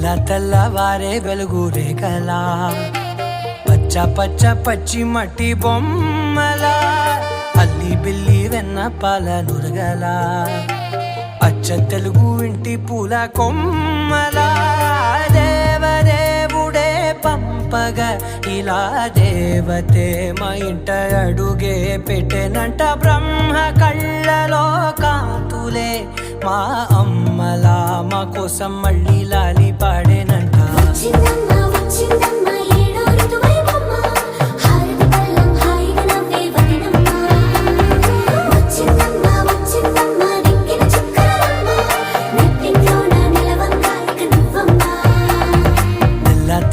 తెల్లవారే వెలుగు రేఖలా పచ్చ పచ్చ పచ్చి మట్టి బొమ్మల అల్లి బిల్లి వెన్న పాల నురగల అచ్చ తెలుగు ఇంటి పూల కొమ్మల దేవదేవుడే పంపగ ఇలా దేవతే మా ఇంట అడుగే పెట్టెనంట బ్రహ్మ కళ్ళలో కాంతులే మా అమ్మలా మా కోసం మళ్ళీ లాలి పాడేనంట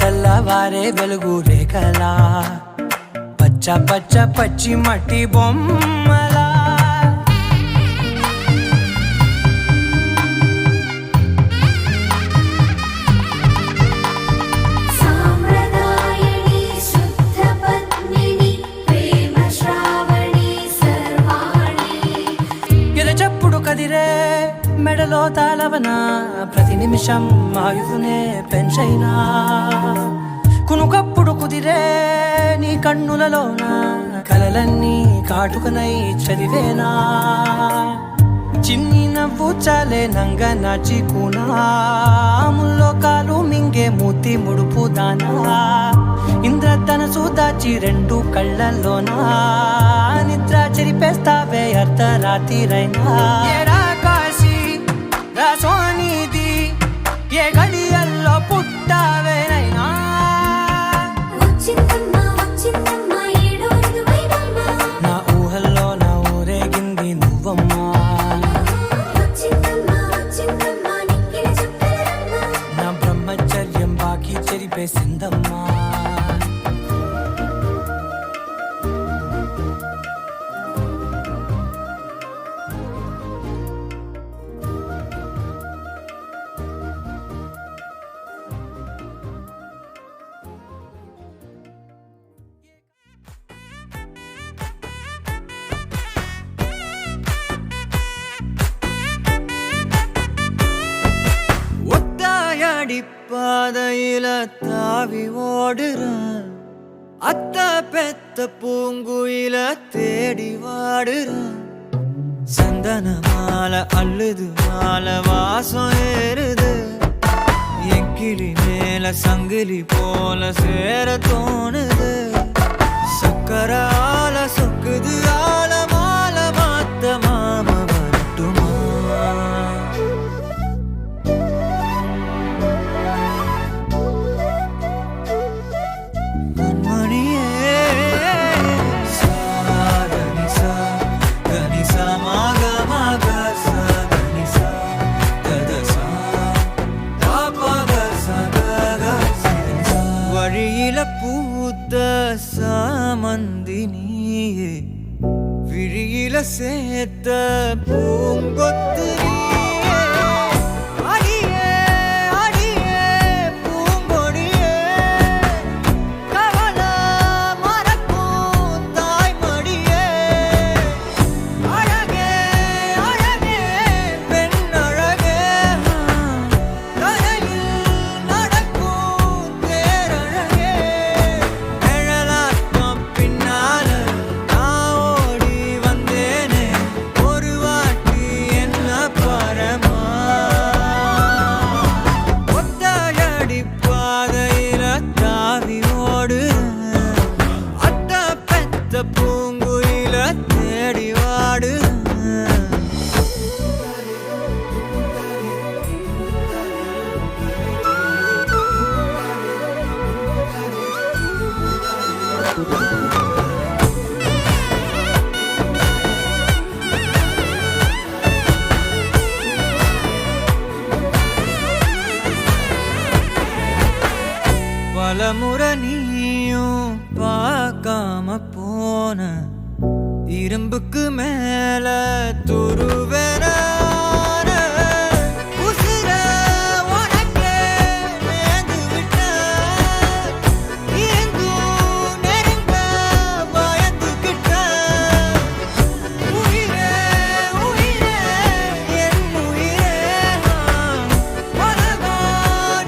తెల్లవారే వెలుగు రేఖలా పచ్చ పచ్చ పచ్చి మట్టి బొమ్మలా కదిరే మెడలో తాళవన ప్రతి నిమిషం ఆయువునే పెంచైనా కునుకప్పుడు కుదిరే నీ కన్నులలోన కలలన్నీ కాటుకనై చదివేనా చిన్ని నవ్వు చాలే నంగ నాచి కూనాముల్లో కాలు మింగే మూతి ముడుపు దానా ఇంద్రధనసు దాచి రెండు కళ్ళల్లోనా నిద్ర చెరిపేస్తావే అర్ధరాత్రిరైనా కాశీ రాసోనిది ఏ గడియల్లో పుట్టావేనైనా నా ఊహల్లో నా ఊరేగింది నువ్వమ్మా నా బ్రహ్మచర్యం బాకీ చెరిపేసిందమ్మా பாதையில தாவி ஓடுற அத்த பெத்த பூங்குயில தேடி வாடுற சந்தன மாலை அள்ளுது மாலை வாசம் ஏறுது என் கிளி மேல சங்கிலி போல சேர தோணுது சக்கர ஆல சொக்குது ஆல மால மாத்த மாம வரட்டுமா சாமந்தினியே விழியில சேர்த்த பூங்கொத்து பூங்குயில தேடி வாடு பலமுறை நீயும் பார்க்காம போன இரும்புக்கு மேல துருவேன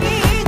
நீ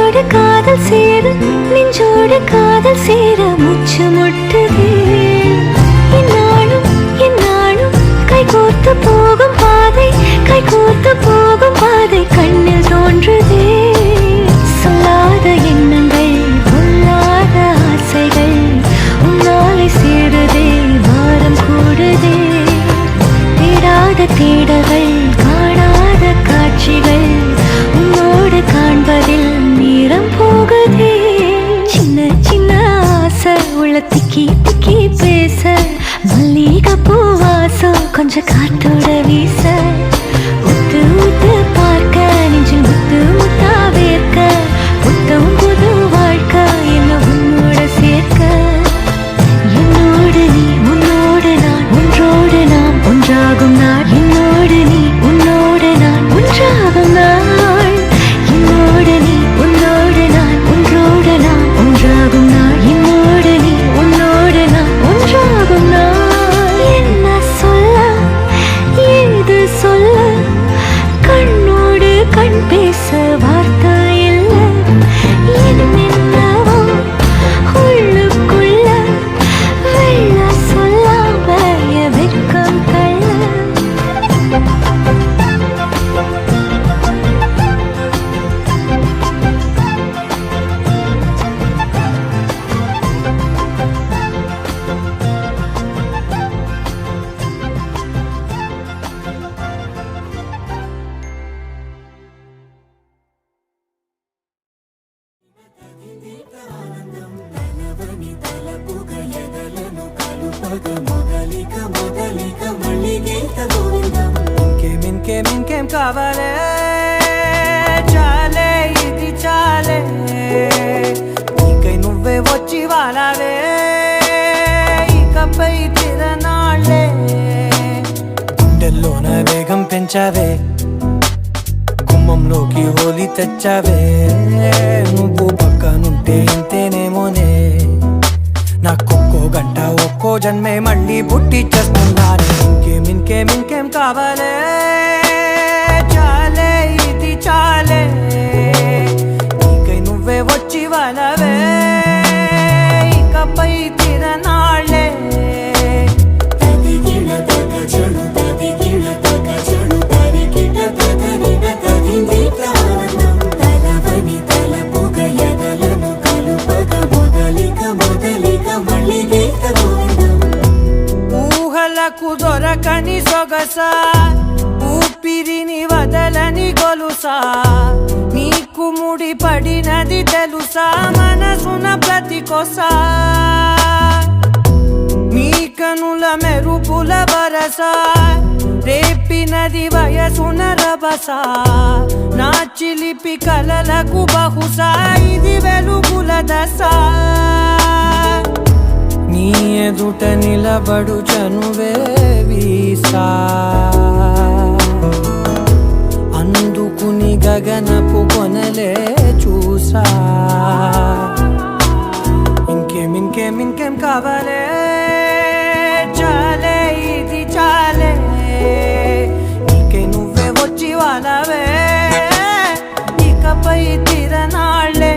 நெஞ்சோடு காதல் சேர நெஞ்சோடு காதல் சேர மூச்சு முட்டுதே என்னாலும் என்னாலும் கைகோர்த்து போகும் பாதை கைகோர்த்து போகும் பாதை கண்ணில் தோன்றுதே சொல்லாத எண்ணங்கள் பொல்லாத ஆசைகள் உன்னாலை சேருதே வாரம் கூடுதே தேடாத தேடல்கள் காணாத காட்சிகள் உன்னோடு காண்பதில் நேரம் போகுதே சின்ன சின்ன ஆசை உள்ள திக்கி திக்கி பேச மல்லிகை பூவாசம் கொஞ்சம் காத்தோட வீச உத்து உத்து பார்க்க நெஞ்சில் முத்து முத்தா வேர்க்க புத்தம் புது வாழ்க்கை என்ன உன்னோட சேர்க்க என்னோடு நீ உன்னோடு நான் ஒன்றோடு நாம் ஒன்றாகும் நாள் என்னோடு நீ உன்னோடு நான் ஒன்றாகும் நாள் என்னோடு நீ உன்னோடு நான் ஒன்றோடு நாம் ஒன்றாகும் நாள் என்னோடு நீ உன்னோடு நான் ஒன்றாகும் நாள் என்ன சொல்ல ஏது சொல்ல கண்ணோடு கண் பேச வார்த்தை இல்லை என்னென்னவோ உள்ளுக்குள்ள வெள்ள சொல்லாம வெட்கம் தள்ள ఇంకేం కావాలే చాలే ఇది చాలే నీకై నువ్వే వచ్చి వాలావే ఇకపై తిరనాళ్ళే గుండెల్లోన వేగం పెంచావే గుమ్మంలోకి హోలీ తెచ్చావే నువ్వు పక్కనుంటే ఇంతేనేమోనే నాకొక్కో గంట ఒక్కో జన్మే మళ్ళీ పుట్టిచ్చేస్తున్నానే ఇంకేం కావాలే చాలే ఇది చాలే నీకై నువ్వే వచ్చి వాలవే ఇకపై తిరనాళ్ళే ఊహలకు దొరకని సొగస ఊపిరిని వదలని గొలుసా నీకు ముడి పడినది తెలుసా మనసున ప్రతి కొసా నీ కనుల మెరుపుల వరస రేపినది వయసున రభస నా చిలిపి కలలకు బహుశా ఇది వెలుగుల దశ నీ ఎదుట నిలబడు చనువే వీసా అందుకుని గగనపు కొనలే చూసా ఇంకేం కావాలే చాలే ఇది చాలే నీకై నువ్వే వచ్చి వాలవే ఇకపై తిరనాళ్ళే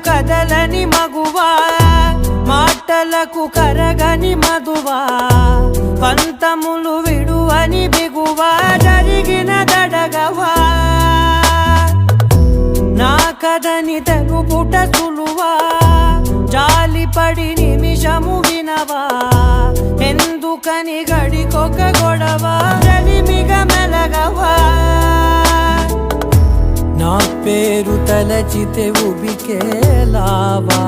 కదలని మగువా మాటలకు కరగని మధువా పంతములు విడువని బిగువా జరిగిన దడగవా నా కదని తెలుపుట సులువా జాలిపడి నిమిషము వినవా ఎందుకని గడికొక గొడవ రవిమిగ మెలగవా నా పేరు తలచితే ఉబికేలావా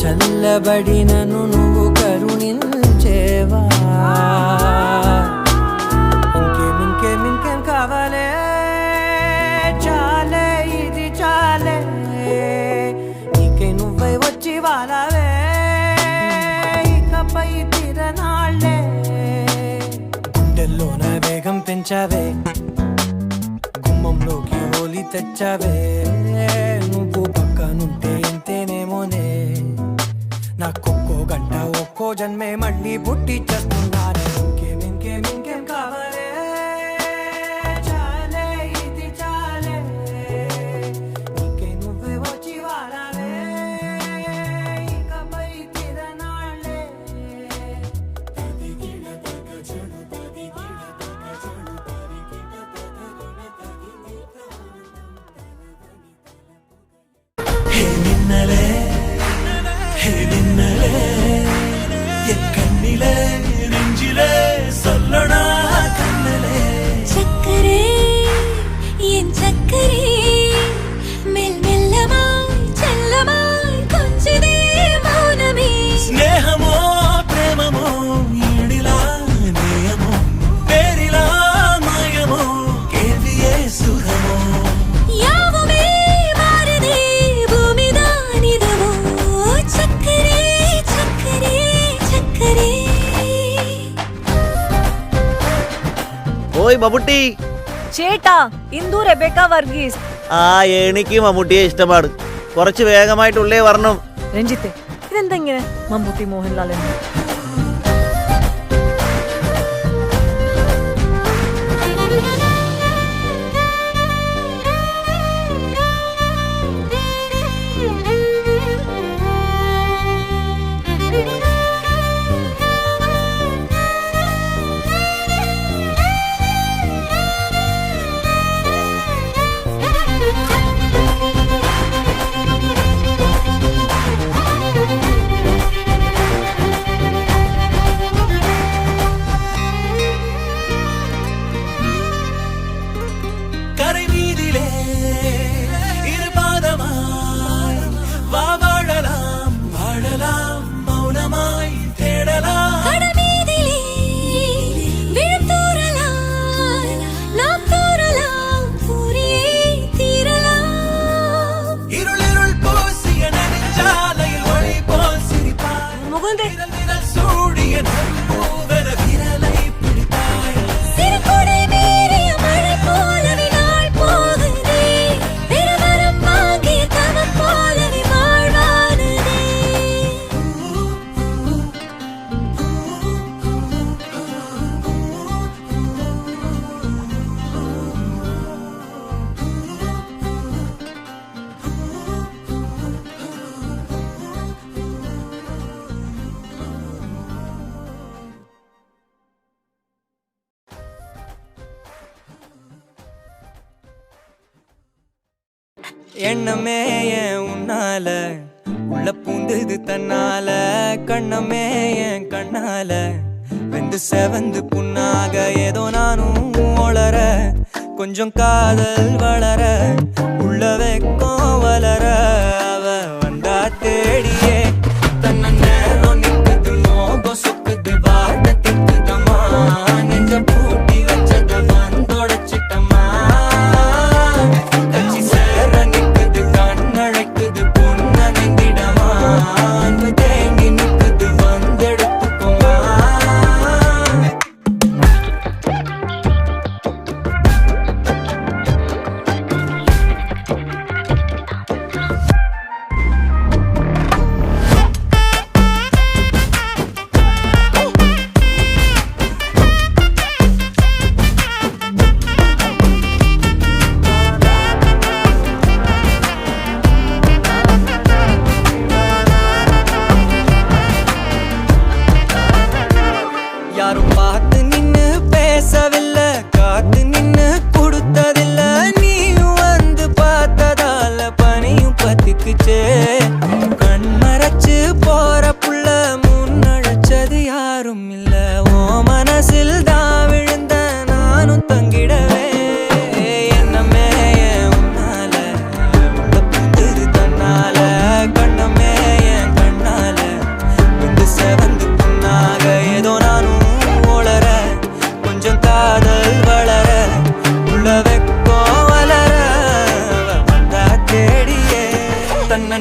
చల్లబడినను నువ్వు కరుణించేవా ఇంకేం కావాలే చాలే ఇది చాలే నీకై నువ్వై వచ్చి వాలవే మార్చావే గుమ్మంలోకి హోలీ తెచ్చావే నువ్వు పక్కనుంటే ఇంతేనేమోనే నాకొక్కో గంట ఒక్కో జన్మే మళ్ళీ పుట్టి చేస్తున్నానే ఇంకేం కావాలే చాలే ఇది చాలే నీకే నువ్వే వచ్చి వారాలే ఇకపై తిరనాళ్ళే హే నిన్నలే என் கண்ணிலே நெஞ்சிலே சொல்லனா கண்ணலே சக்கரே என் சக்கரே மெல் மெல்லமாய் செல்லமாய் கொஞ்சதே மௌனமே స్నేహమో ప్రేమమో ఈడిలా నేయమో పేరిలా మాయమో కేవియే సుఖమో யாவுமே மாறுதே பூமிதானிதமோ சக்கரே சக்கரே சக்கரே ഓയ് മമ്മൂട്ടി. ചേട്ടാ ഇന്ദു റെബേക്ക വർഗീസ്. എനിക്ക് മമ്മൂട്ടിയെ ഇഷ്ടമാണ്. കുറച്ച് വേഗമായിട്ടുള്ളേ വരണം. രഞ്ജിത്ത് ഇതെന്താ ഇങ്ങനെ മമ്മൂട്ടി മോഹൻലാൽ എന്ന് கரை மீதிலே இருபாதமாய் வாழலாம் வாழலாம் மௌனமாய் தேடலாம் கடமீதிலே விழுத்தூறலாம் நாம் தூறலாம் பூரியே தீரலாம் இருள் பூசிய நெஞ்சாலையில் ஒளி போல் சிரிப்பாய் മുകുന്ദേ விரல் சூடிய நம்பூவென விரலை பிடித்தாய் சிறுகுடை மீறிய மழை போலவே நாள் போகுதே பெருவரம் வாங்கிய தவம் போலவே வாழ்வானதே எண்ணமே ஏன் உன்னால உள்ள பூந்தது தன்னால கண்ணமே என் கண்ணால வெந்து செவந்து புண்ணாக ஏதோ நானும் ஒளர கொஞ்சம் காதல் வளர உள்ள வெக்கம் வளர அவ வந்தா தேடியே தன்ன நேரம் நிக்குது மோகம் சுக்குது வாட்ட திக்குதம்மா நெஞ்ச பூட்டி வச்சத வந்தொடச்சிட்டம்மா கட்சி சேர நிக்குது கண்ணழைக்குது பொண்ண நெந்திடமா அன்பு தேங்கி நிக்குது வந்தெடுத்துக்குமா யாரும் பார்த்து நின்னு பேசவில்லை காத்து நின்னு கொடுத்ததில்லை நீயும் வந்து பார்த்ததால பனியும் பத்திக்குச்சே கண் மறைச்சு போற புள்ள முன்னழைச்சது யாரும் இல்ல ஓ மனசில் தான் விழுந்த நானும் தங்கிடவே என்னமே என் உன்னால உள்ள புந்தது தன்னால கண்ணமே என் கண்ணால வந்து செவந்து புண்ணாக ஏதோ நானும் ஒளர கொஞ்சம் காதல் வளர உள்ள வெக்கம் வளர அவ வந்தா தேடியே தன்ன